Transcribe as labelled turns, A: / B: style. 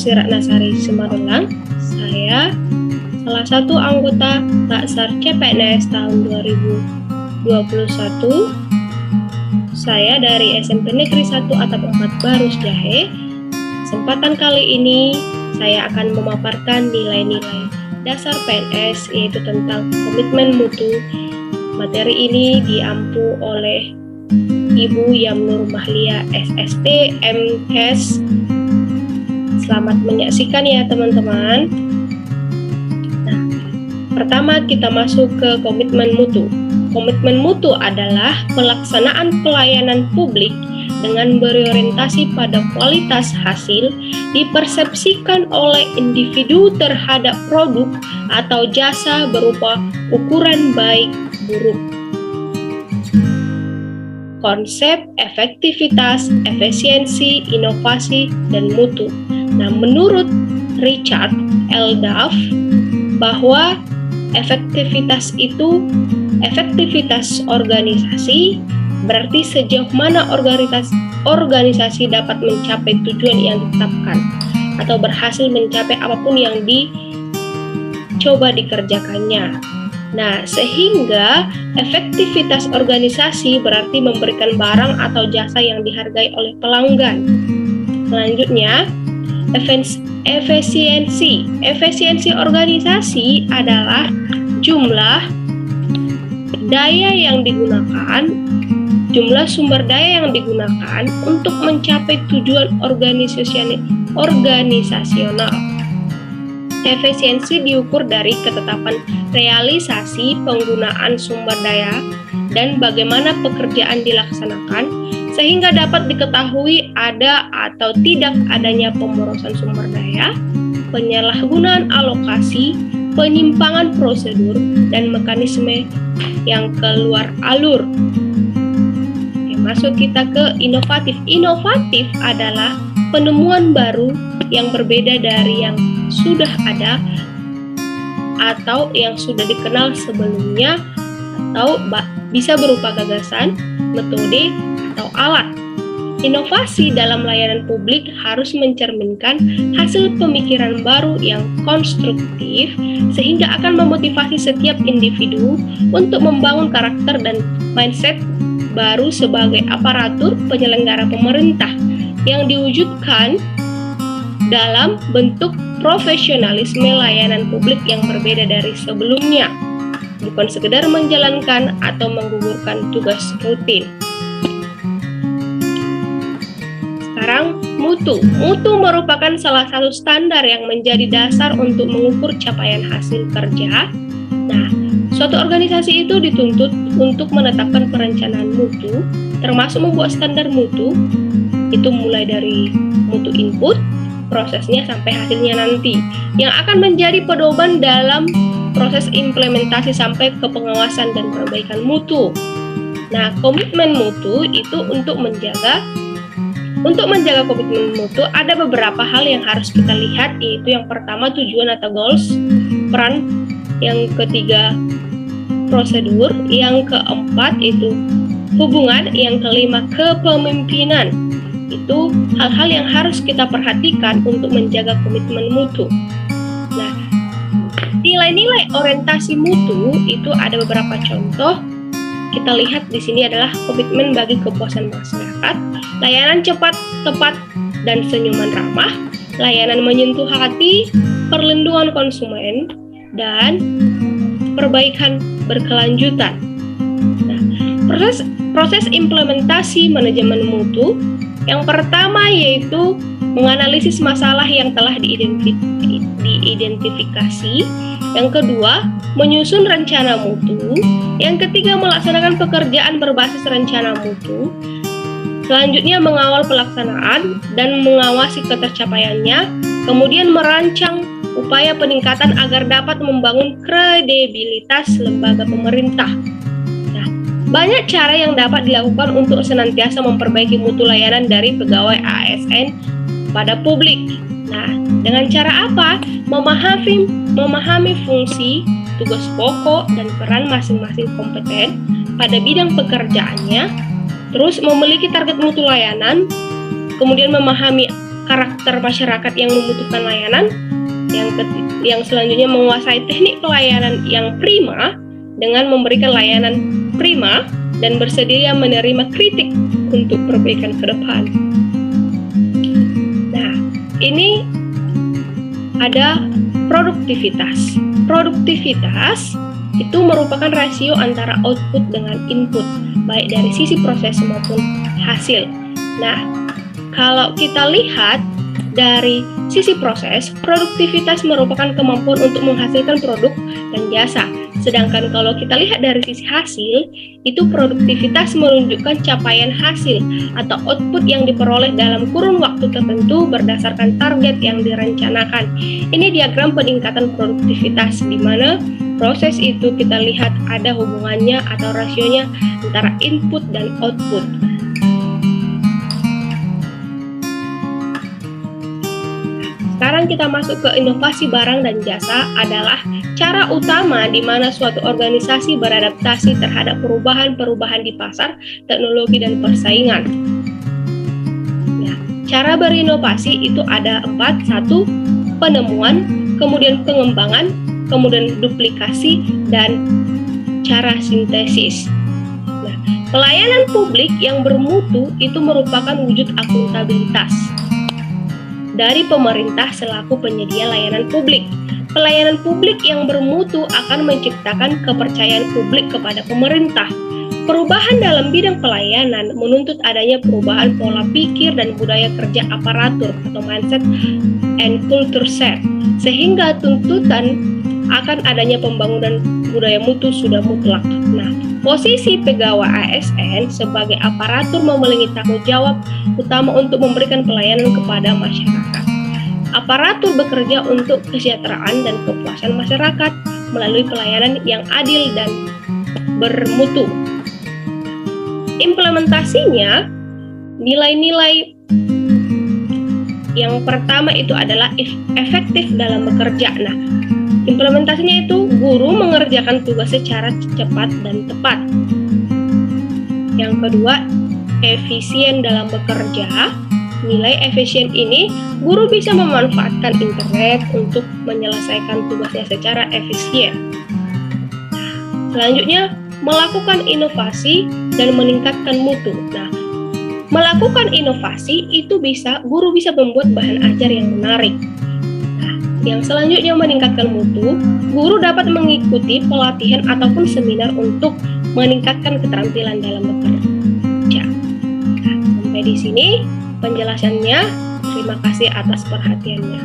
A: Fungsi Ratnasari Simarungang. Saya salah satu anggota Laksar CPNS tahun 2021. Saya dari SMP Negeri 1 Atap 4 Barus Jahe. Kesempatan kali ini saya akan memaparkan nilai-nilai dasar PNS, yaitu tentang komitmen mutu. Materi ini diampu oleh Ibu Yamnur Mahlia SST MKes. Selamat menyaksikan ya teman-teman. Nah, pertama kita masuk ke komitmen mutu. Komitmen mutu adalah pelaksanaan pelayanan publik dengan berorientasi pada kualitas hasil dipersepsikan oleh individu terhadap produk atau jasa berupa ukuran baik buruk. Konsep efektivitas, efisiensi, inovasi, dan mutu. Nah, menurut Richard L. Duff, bahwa efektivitas organisasi berarti sejauh mana organisasi dapat mencapai tujuan yang ditetapkan atau berhasil mencapai apapun yang dicoba dikerjakannya. Nah, sehingga efektivitas organisasi berarti memberikan barang atau jasa yang dihargai oleh pelanggan. Selanjutnya, efisiensi. Efisiensi organisasi adalah jumlah sumber daya yang digunakan untuk mencapai tujuan organisasional. Efisiensi diukur dari ketetapan realisasi penggunaan sumber daya dan bagaimana pekerjaan dilaksanakan, sehingga dapat diketahui ada atau tidak adanya pemborosan sumber daya, penyalahgunaan alokasi, penyimpangan prosedur, dan mekanisme yang keluar alur. Masuk kita ke inovatif. Inovatif adalah penemuan baru yang berbeda dari yang sudah ada atau yang sudah dikenal sebelumnya, atau bisa berupa gagasan, metode, atau alat. Inovasi dalam layanan publik harus mencerminkan hasil pemikiran baru yang konstruktif sehingga akan memotivasi setiap individu untuk membangun karakter dan mindset baru sebagai aparatur penyelenggara pemerintah yang diwujudkan dalam bentuk profesionalisme layanan publik yang berbeda dari sebelumnya, bukan sekedar menjalankan atau menggugurkan tugas rutin. Sekarang, mutu. Mutu merupakan salah satu standar yang menjadi dasar untuk mengukur capaian hasil kerja. Nah, suatu organisasi itu dituntut untuk menetapkan perencanaan mutu, termasuk membuat standar mutu. Itu mulai dari mutu input, prosesnya sampai hasilnya nanti, yang akan menjadi pedoman dalam proses implementasi sampai ke pengawasan dan perbaikan mutu. Nah, komitmen mutu itu untuk menjaga komitmen mutu ada beberapa hal yang harus kita lihat, yaitu yang pertama tujuan atau goals, peran, yang ketiga prosedur, yang keempat itu hubungan, yang kelima kepemimpinan. Itu hal-hal yang harus kita perhatikan untuk menjaga komitmen mutu. Nah, nilai-nilai orientasi mutu itu ada beberapa contoh. Kita lihat di sini adalah komitmen bagi kepuasan masyarakat, layanan cepat, tepat, dan senyuman ramah, layanan menyentuh hati, perlindungan konsumen, dan perbaikan berkelanjutan. Nah, proses implementasi manajemen mutu yang pertama yaitu menganalisis masalah yang telah diidentifikasi. Yang kedua, menyusun rencana mutu. Yang ketiga, melaksanakan pekerjaan berbasis rencana mutu. Selanjutnya, mengawal pelaksanaan dan mengawasi ketercapaiannya. Kemudian, merancang upaya peningkatan agar dapat membangun kredibilitas lembaga pemerintah. Nah, banyak cara yang dapat dilakukan untuk senantiasa memperbaiki mutu layanan dari pegawai ASN pada publik. Nah, dengan cara apa? Memahami fungsi, tugas pokok, dan peran masing-masing kompeten pada bidang pekerjaannya, terus memiliki target mutu layanan, kemudian memahami karakter masyarakat yang membutuhkan layanan. Yang selanjutnya menguasai teknik pelayanan yang prima dengan memberikan layanan prima dan bersedia menerima kritik untuk perbaikan ke depan. Nah, ini ada produktivitas. Produktivitas itu merupakan rasio antara output dengan input, baik dari sisi proses maupun hasil. Nah, kalau kita lihat dari sisi proses, produktivitas merupakan kemampuan untuk menghasilkan produk dan jasa. Sedangkan kalau kita lihat dari sisi hasil, itu produktivitas menunjukkan capaian hasil atau output yang diperoleh dalam kurun waktu tertentu berdasarkan target yang direncanakan. Ini diagram peningkatan produktivitas, di mana proses itu kita lihat ada hubungannya atau rasionya antara input dan output. Sekarang kita masuk ke inovasi barang dan jasa adalah cara utama di mana suatu organisasi beradaptasi terhadap perubahan-perubahan di pasar, teknologi, dan persaingan. Ya, cara berinovasi itu ada 4. 1. Penemuan, kemudian pengembangan, kemudian duplikasi, dan cara sintesis. Nah, pelayanan publik yang bermutu itu merupakan wujud akuntabilitas dari pemerintah selaku penyedia layanan publik. Pelayanan publik yang bermutu akan menciptakan kepercayaan publik kepada pemerintah. Perubahan dalam bidang pelayanan menuntut adanya perubahan pola pikir dan budaya kerja aparatur atau mindset and culture set, sehingga tuntutan akan adanya pembangunan budaya mutu sudah mutlak. Nah, posisi pegawai ASN sebagai aparatur memiliki tanggung jawab utama untuk memberikan pelayanan kepada masyarakat. Aparatur bekerja untuk kesejahteraan dan kepuasan masyarakat melalui pelayanan yang adil dan bermutu. Implementasinya, nilai-nilai yang pertama itu adalah efektif dalam bekerja. Nah, implementasinya itu guru mengerjakan tugas secara cepat dan tepat. Yang kedua, efisien dalam bekerja. Nilai efisien ini, guru bisa memanfaatkan internet untuk menyelesaikan tugasnya secara efisien. Selanjutnya, melakukan inovasi dan meningkatkan mutu. Nah, melakukan inovasi itu guru bisa membuat bahan ajar yang menarik. Nah, yang selanjutnya meningkatkan mutu, guru dapat mengikuti pelatihan ataupun seminar untuk meningkatkan keterampilan dalam bekerja. Nah, sampai di sini penjelasannya. Terima kasih atas perhatiannya.